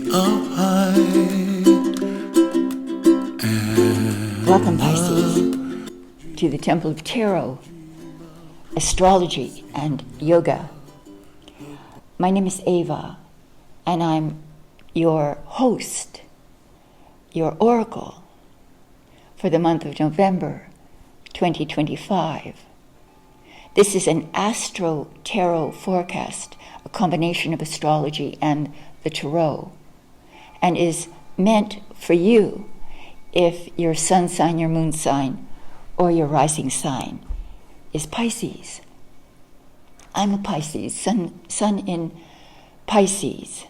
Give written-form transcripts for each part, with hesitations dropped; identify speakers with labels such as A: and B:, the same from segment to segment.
A: of height.
B: Welcome, Pisces, to the Temple of Tarot, Astrology, and Yoga. My name is Ava, and I'm your host, your oracle, for the month of November 2025. This is an Astro Tarot forecast, a combination of astrology and the tarot, and is meant for you if your sun sign, your moon sign, or your rising sign is Pisces. I'm a Pisces, sun in Pisces.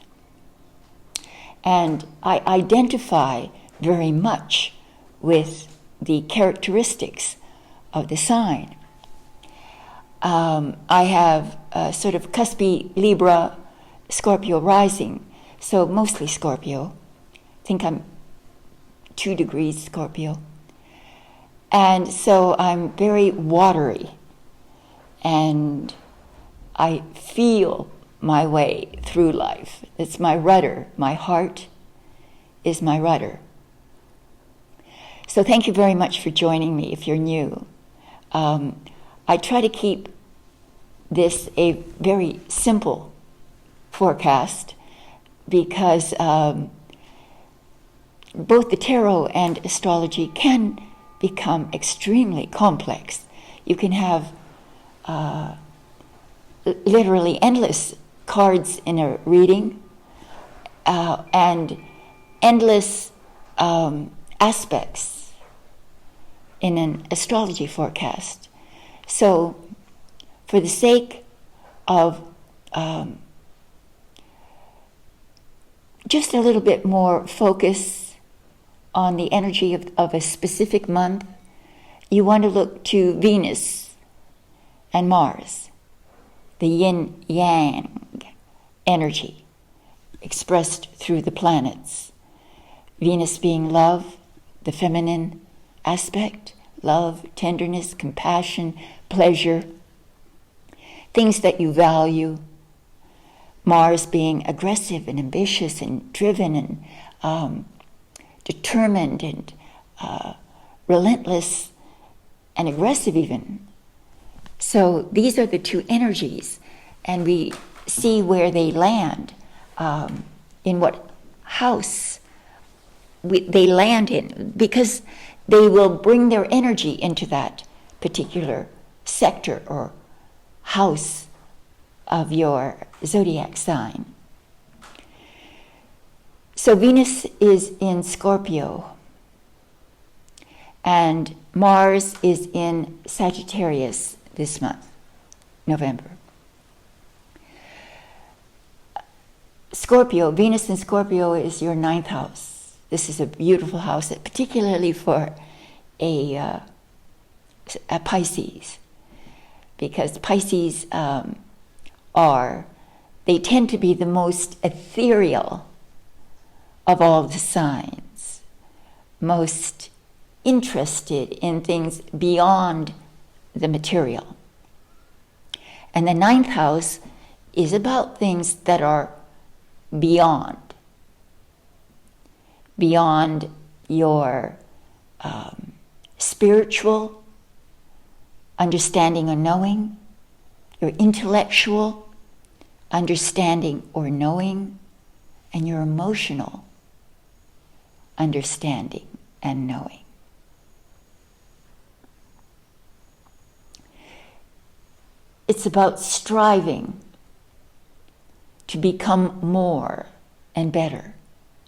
B: And I identify very much with the characteristics of the sign. I have a sort of cuspy Libra, Scorpio rising, so mostly Scorpio. I think I'm 2 degrees Scorpio. And so I'm very watery, and I feel my way through life. It's my rudder. My heart is my rudder. So thank you very much for joining me if you're new. I try to keep this a very simple forecast because both the tarot and astrology can become extremely complex. You can have literally endless cards in a reading and endless aspects in an astrology forecast. So for the sake of just a little bit more focus on the energy of a specific month, you want to look to Venus and Mars, the yin-yang energy expressed through the planets. Venus being love, the feminine aspect, love, tenderness, compassion, pleasure, things that you value. Mars being aggressive and ambitious and driven and determined and relentless and aggressive even. So these are the two energies, and we see where they land, in what house they land in, because they will bring their energy into that particular sector or house of your zodiac sign. So Venus is in Scorpio, and Mars is in Sagittarius this month, November. Scorpio, Venus in Scorpio is your 9th house. This is a beautiful house, particularly for a Pisces, because Pisces they tend to be the most ethereal of all the signs, most interested in things beyond the material. And the 9th house is about things that are beyond your spiritual understanding or knowing, your intellectual understanding or knowing, and your emotional understanding and knowing. It's about striving to become more and better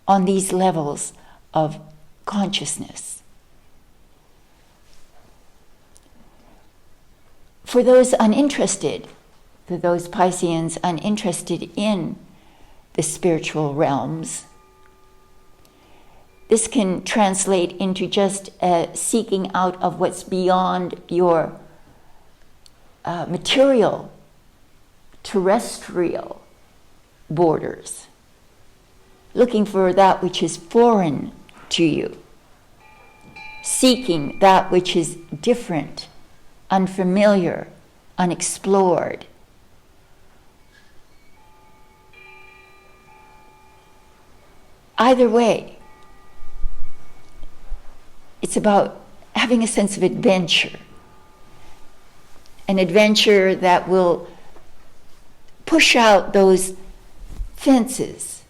B: on these levels of consciousness. For those uninterested, for those Pisceans uninterested in the spiritual realms, this can translate into just a seeking out of what's beyond your material, terrestrial borders, looking for that which is foreign to you, seeking that which is different, unfamiliar, unexplored. either way, it's about having a sense of adventure. An adventure that will push out those fences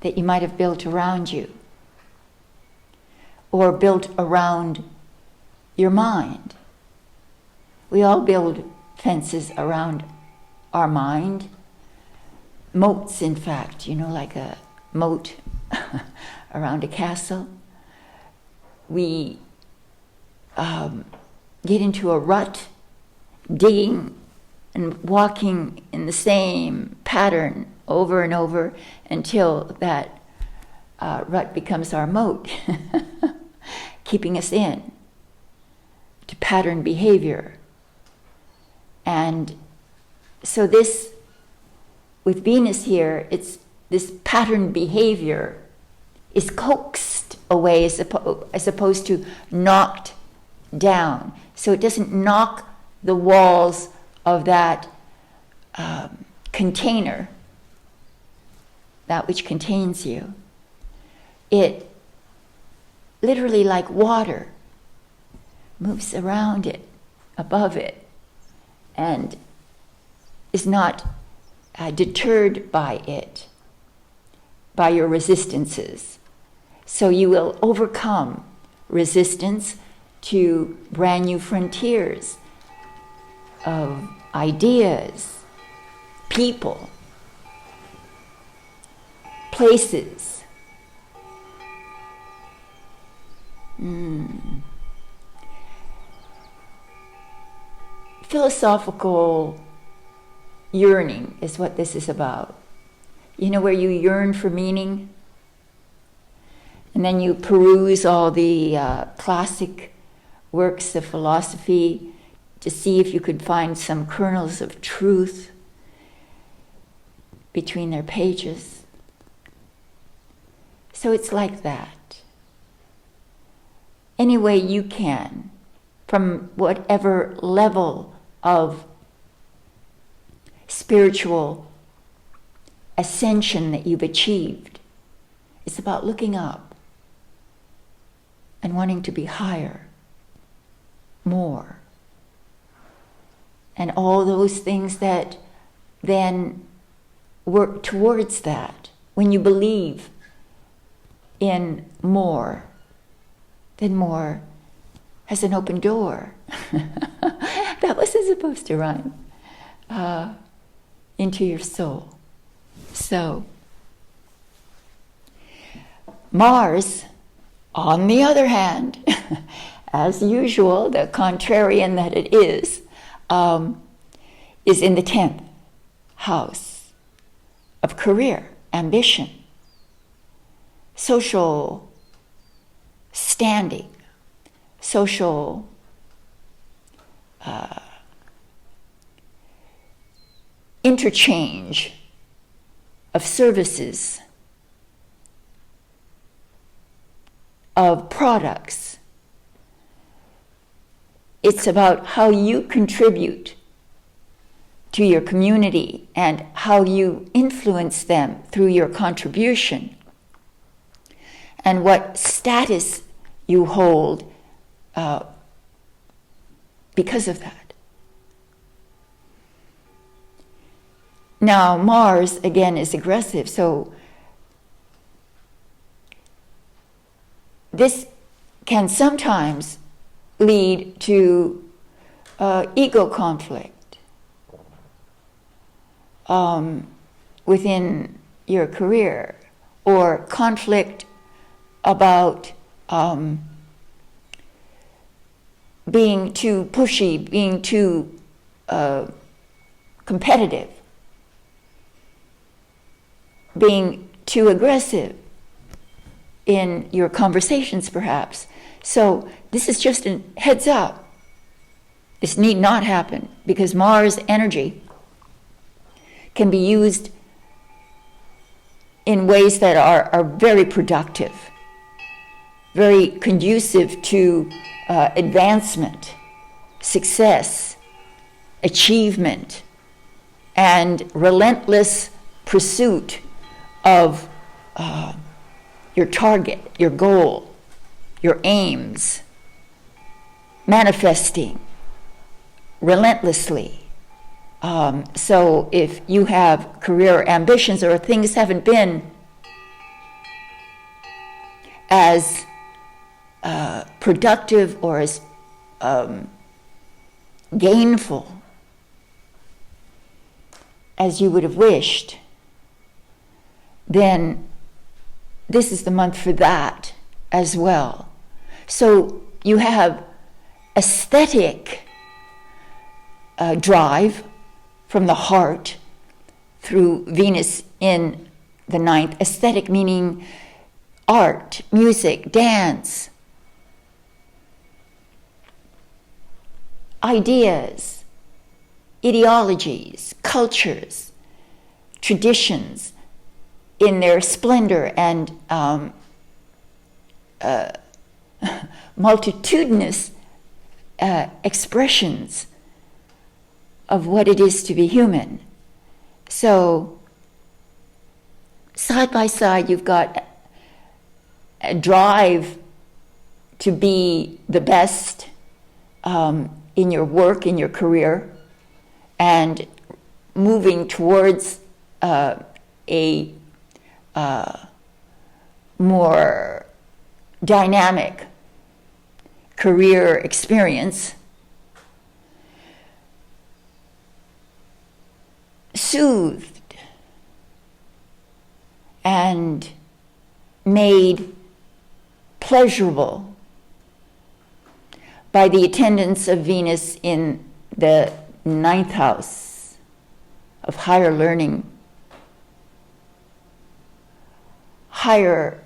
B: that you might have built around you or built around your mind. We all build fences around our mind, moats, in fact, like a moat around a castle. We get into a rut, digging and walking in the same pattern over and over until that rut becomes our moat, keeping us in to pattern behavior. And so this, with Venus here, it's this pattern behavior is coaxed away as opposed to knocked down. So it doesn't knock the walls of that container, that which contains you. It literally, like water, moves around it, above it, and is not deterred by it, by your resistances. So you will overcome resistance to brand new frontiers of ideas, people, places. Philosophical yearning is what this is about. Where you yearn for meaning, and then you peruse all the classic works of philosophy to see if you could find some kernels of truth between their pages. So it's like that. Any way you can, from whatever level of spiritual ascension that you've achieved. It's about looking up and wanting to be higher, more. And all those things that then work towards that. When you believe in more, then more has an open door. That wasn't supposed to rhyme. Into your soul. So, Mars, on the other hand, as usual, the contrarian that it is in the 10th house of career, ambition, social standing, social interchange of services, of products. It's about how you contribute to your community and how you influence them through your contribution, and what status you hold because of that. Now, Mars, again, is aggressive, so this can sometimes lead to ego conflict within your career, or conflict about being too pushy, being too competitive, being too aggressive in your conversations, perhaps. So this is just a heads up. This need not happen, because Mars energy can be used in ways that are very productive, very conducive to advancement, success, achievement, and relentless pursuit of your target, your goal, your aims, manifesting relentlessly. So if you have career ambitions or things haven't been as productive or as gainful as you would have wished, then this is the month for that as well. So you have aesthetic drive from the heart through Venus in the ninth. Aesthetic meaning art, music, dance, ideas, ideologies, cultures, traditions in their splendor and multitudinous expressions of what it is to be human. So side by side, you've got a drive to be the best in your work, in your career, and moving towards a more dynamic career experience, soothed and made pleasurable by the attendance of Venus in the ninth house of higher learning, higher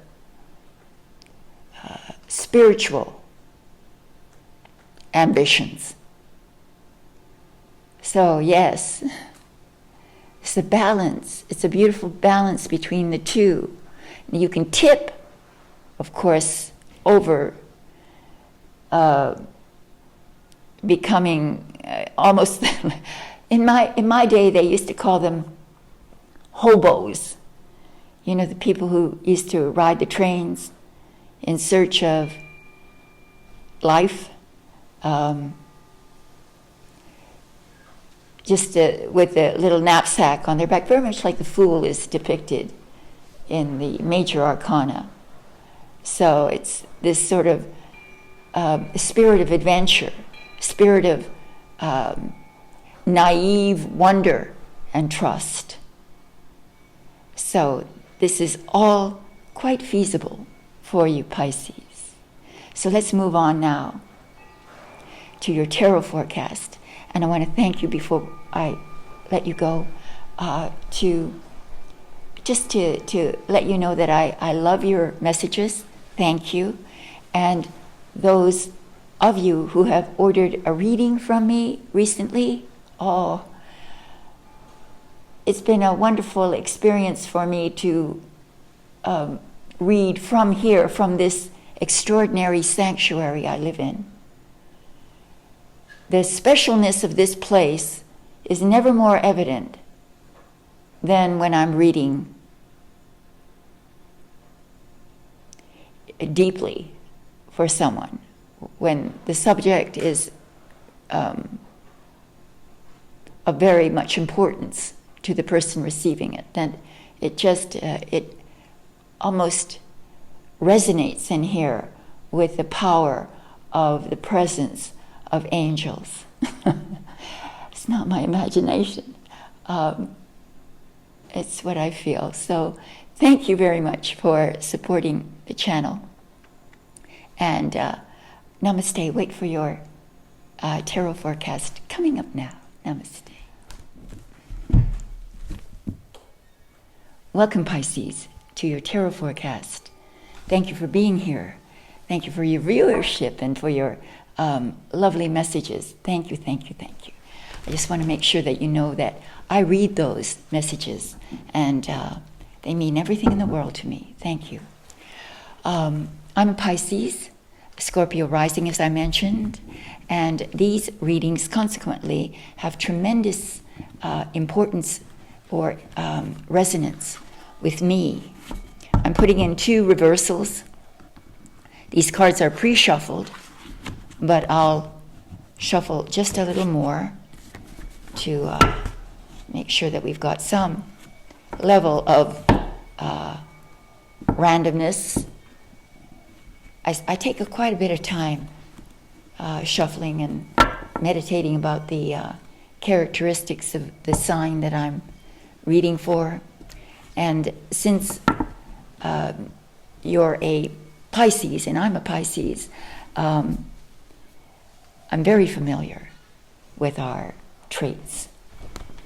B: spiritual ambitions. So yes, it's a balance. It's a beautiful balance between the two. You can tip, of course, over becoming almost in my day they used to call them hobos. You know, the people who used to ride the trains in search of life, just with a little knapsack on their back, very much like the fool is depicted in the major arcana. So it's this sort of spirit of adventure, spirit of naive wonder and trust. So this is all quite feasible for you, Pisces. So let's move on now to your tarot forecast. And I want to thank you before I let you go to let you know that I love your messages. Thank you. And those of you who have ordered a reading from me recently, it's been a wonderful experience for me to read from here, from this extraordinary sanctuary I live in. The specialness of this place is never more evident than when I'm reading deeply for someone, when the subject is of very much importance to the person receiving it. Then it almost resonates in here with the power of the presence of angels. It's not my imagination. It's what I feel. So thank you very much for supporting the channel. And namaste. Wait for your tarot forecast coming up now. Namaste. Welcome, Pisces, to your tarot forecast. Thank you for being here. Thank you for your viewership and for your lovely messages. Thank you, thank you, thank you. I just want to make sure that you know that I read those messages and they mean everything in the world to me. Thank you. I'm a Pisces, Scorpio rising, as I mentioned, and these readings consequently have tremendous importance or resonance with me. I'm putting in 2 reversals. These cards are pre-shuffled, but I'll shuffle just a little more to make sure that we've got some level of randomness. I take quite a bit of time shuffling and meditating about the characteristics of the sign that I'm reading for. And since you're a Pisces and I'm a Pisces, I'm very familiar with our traits.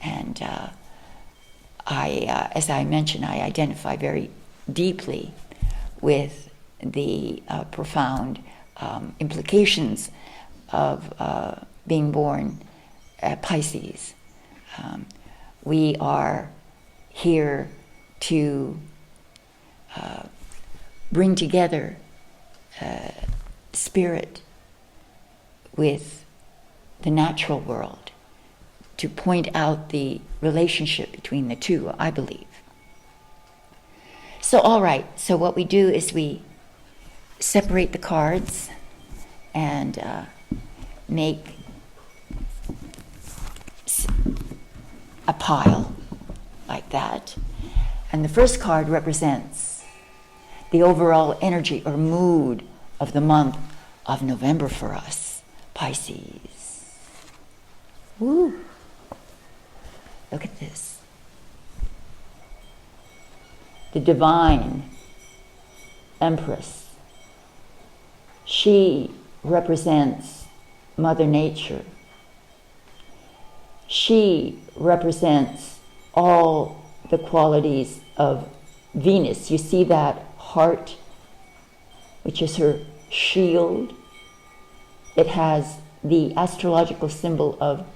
B: And as I mentioned, I identify very deeply with the profound implications of being born Pisces. We are here to bring together spirit with the natural world, to point out the relationship between the two, I believe. So, all right, so what we do is we separate the cards and make a pile like that. And the first card represents the overall energy or mood of the month of November for us, Pisces. Woo! Look at this. The divine Empress. She represents Mother Nature. She represents all the qualities of Venus. You see that heart, which is her shield? It has the astrological symbol of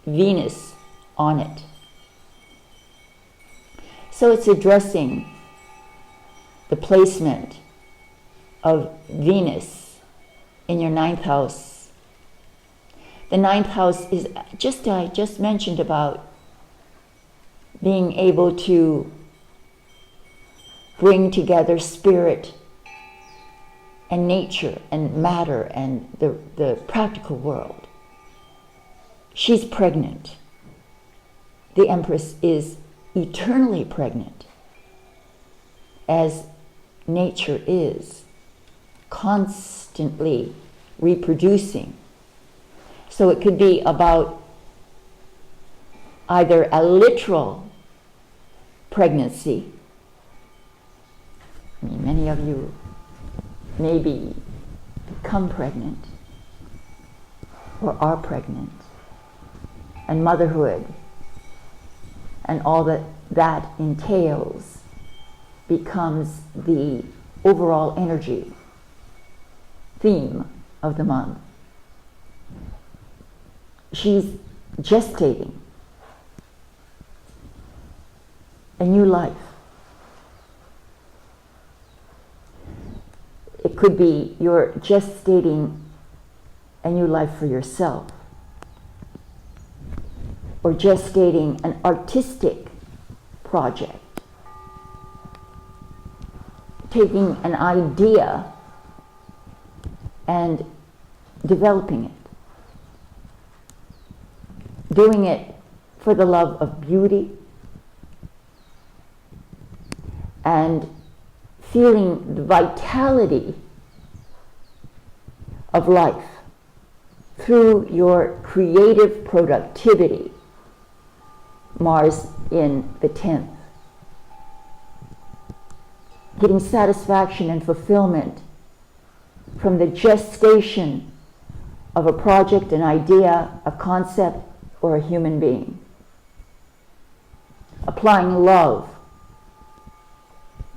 B: Venus on it. So it's addressing the placement of Venus in your 9th house. The 9th house is I just mentioned about being able to bring together spirit and nature and matter and the practical world. She's pregnant. The Empress is eternally pregnant, as nature is, constantly reproducing. So it could be about either a literal pregnancy. I mean, many of you maybe become pregnant or are pregnant, and motherhood and all that entails becomes the overall energy theme of the month. She's gestating a new life. It could be you're gestating a new life for yourself, or gestating an artistic project, taking an idea and developing it, doing it for the love of beauty and feeling the vitality of life through your creative productivity. Mars in the 10th. Getting satisfaction and fulfillment from the gestation of a project, an idea, a concept, or a human being. Applying love,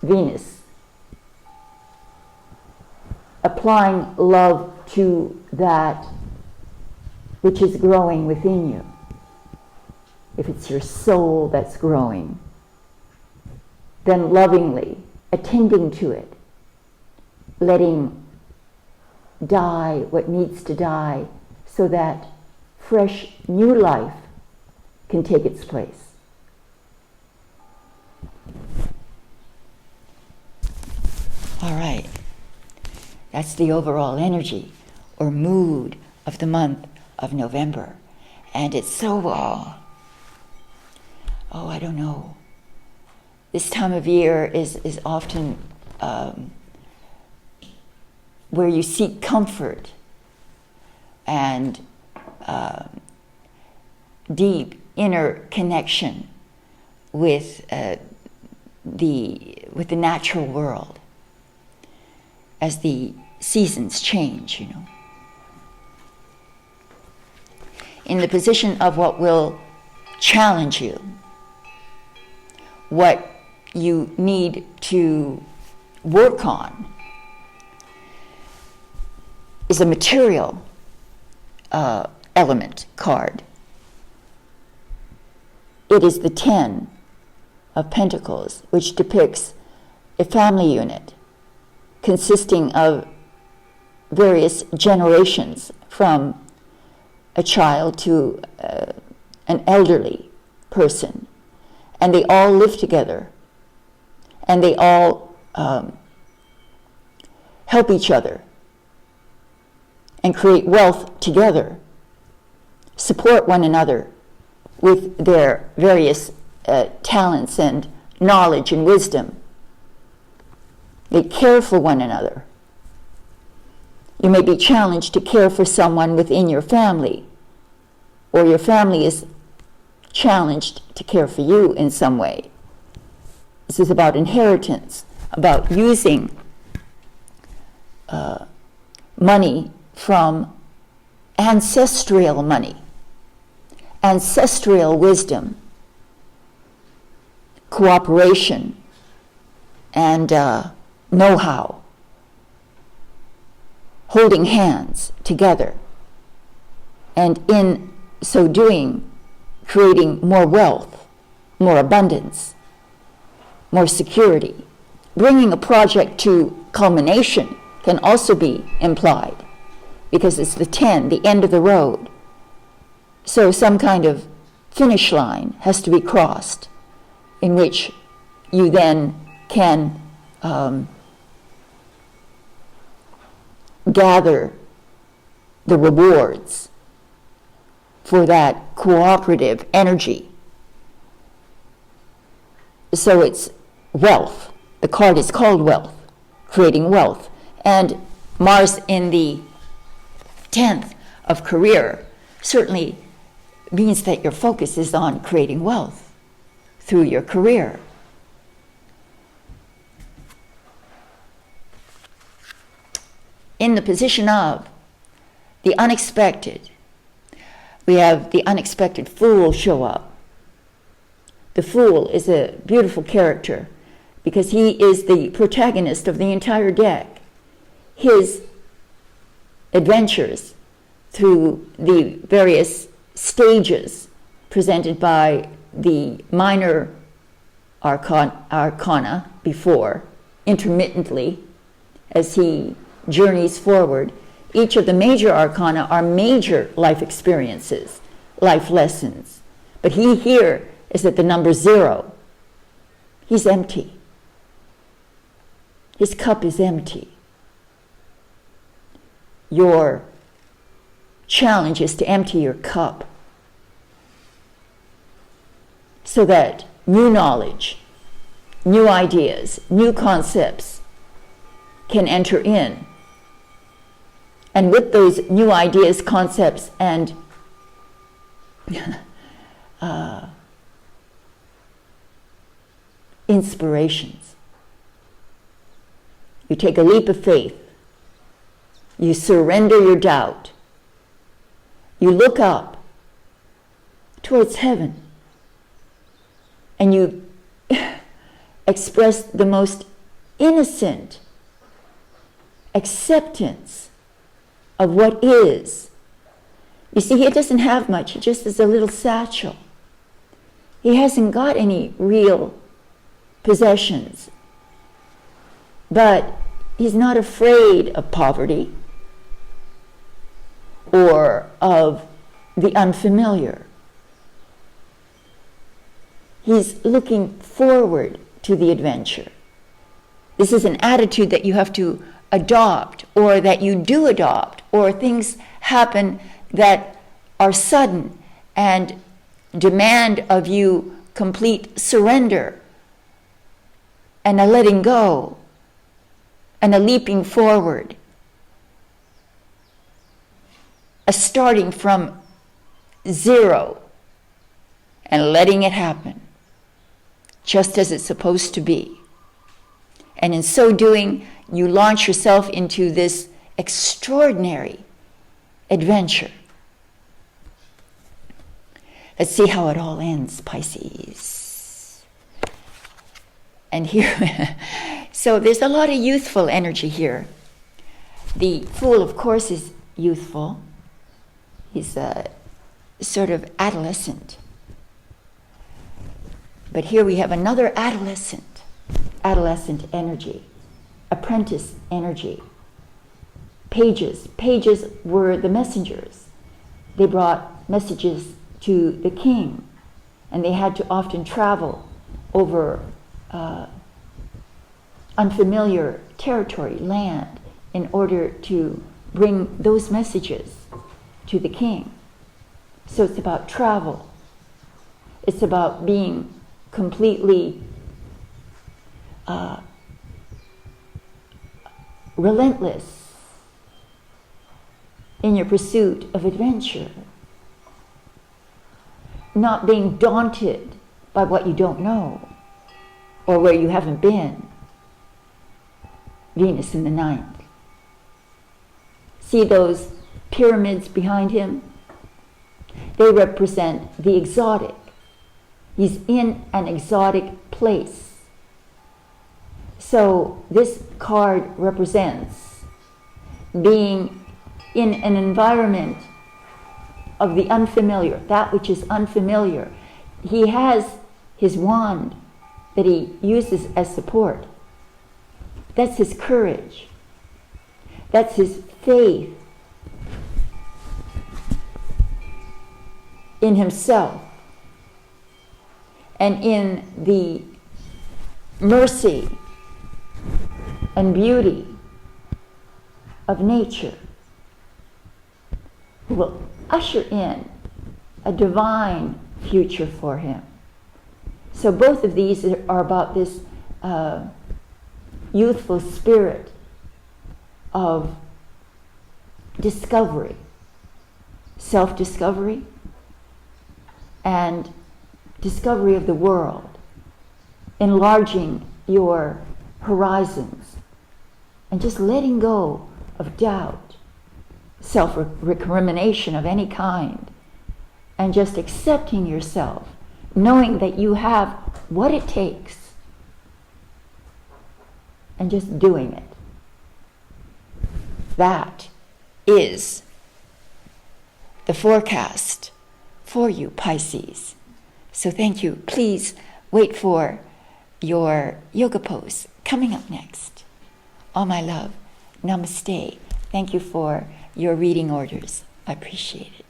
B: Venus. Applying love to that which is growing within you. If it's your soul that's growing, then lovingly attending to it, letting die what needs to die so that fresh new life can take its place. All right. That's the overall energy or mood of the month of November. And it's so, I don't know. This time of year is often where you seek comfort and deep inner connection with the natural world as the seasons change, you know. In the position of what will challenge you, what you need to work on, is a material element card. It is the 10 of Pentacles, which depicts a family unit consisting of various generations, from a child to an elderly person, and they all live together, and they all help each other and create wealth together, support one another with their various talents and knowledge and wisdom. They care for one another. You may be challenged to care for someone within your family, or your family is challenged to care for you in some way. This is about inheritance, about using money from ancestral money, ancestral wisdom, cooperation, and know-how, holding hands together, and in so doing, creating more wealth, more abundance, more security. Bringing a project to culmination can also be implied, because it's the 10, the end of the road. So some kind of finish line has to be crossed, in which you then can gather the rewards for that cooperative energy. So it's wealth. The card is called wealth, creating wealth. And Mars in the 10th of career certainly means that your focus is on creating wealth through your career. In the position of the unexpected, we have the unexpected Fool show up. The Fool is a beautiful character because he is the protagonist of the entire deck. His adventures through the various stages presented by the minor arcana before, intermittently, as he journeys forward. Each of the major arcana are major life experiences, life lessons. But he here is at the number 0. He's empty. His cup is empty. Your challenge is to empty your cup so that new knowledge, new ideas, new concepts can enter in. And with those new ideas, concepts, and inspirations, you take a leap of faith. You surrender your doubt. You look up towards heaven, and you express the most innocent acceptance of what is. You see, he doesn't have much. He just is a little satchel. He hasn't got any real possessions. But he's not afraid of poverty or of the unfamiliar. He's looking forward to the adventure. This is an attitude that you have to adopt, or that you do adopt, or things happen that are sudden and demand of you complete surrender and a letting go and a leaping forward, a starting from zero and letting it happen just as it's supposed to be. And in so doing, you launch yourself into this extraordinary adventure. Let's see how it all ends, Pisces. And here, so there's a lot of youthful energy here. The Fool, of course, is youthful. He's a sort of adolescent. But here we have another adolescent energy, apprentice energy. Pages were the messengers. They brought messages to the king, and they had to often travel over unfamiliar territory, land, in order to bring those messages to the king. So it's about travel. It's about being completely relentless in your pursuit of adventure, not being daunted by what you don't know or where you haven't been. Venus in the ninth. See those pyramids behind him? They represent the exotic. He's in an exotic place. So this card represents being in an environment of the unfamiliar, that which is unfamiliar. He has his wand that he uses as support. That's his courage. That's his faith in himself and in the mercy and beauty of nature, who will usher in a divine future for him. So both of these are about this youthful spirit of discovery, self-discovery, and discovery of the world, enlarging your horizons, and just letting go of doubt, self-recrimination of any kind, and just accepting yourself, knowing that you have what it takes, and just doing it. That is the forecast for you, Pisces. So thank you. Please wait for your yoga pose coming up next. All my love. Namaste. Thank you for your reading orders. I appreciate it.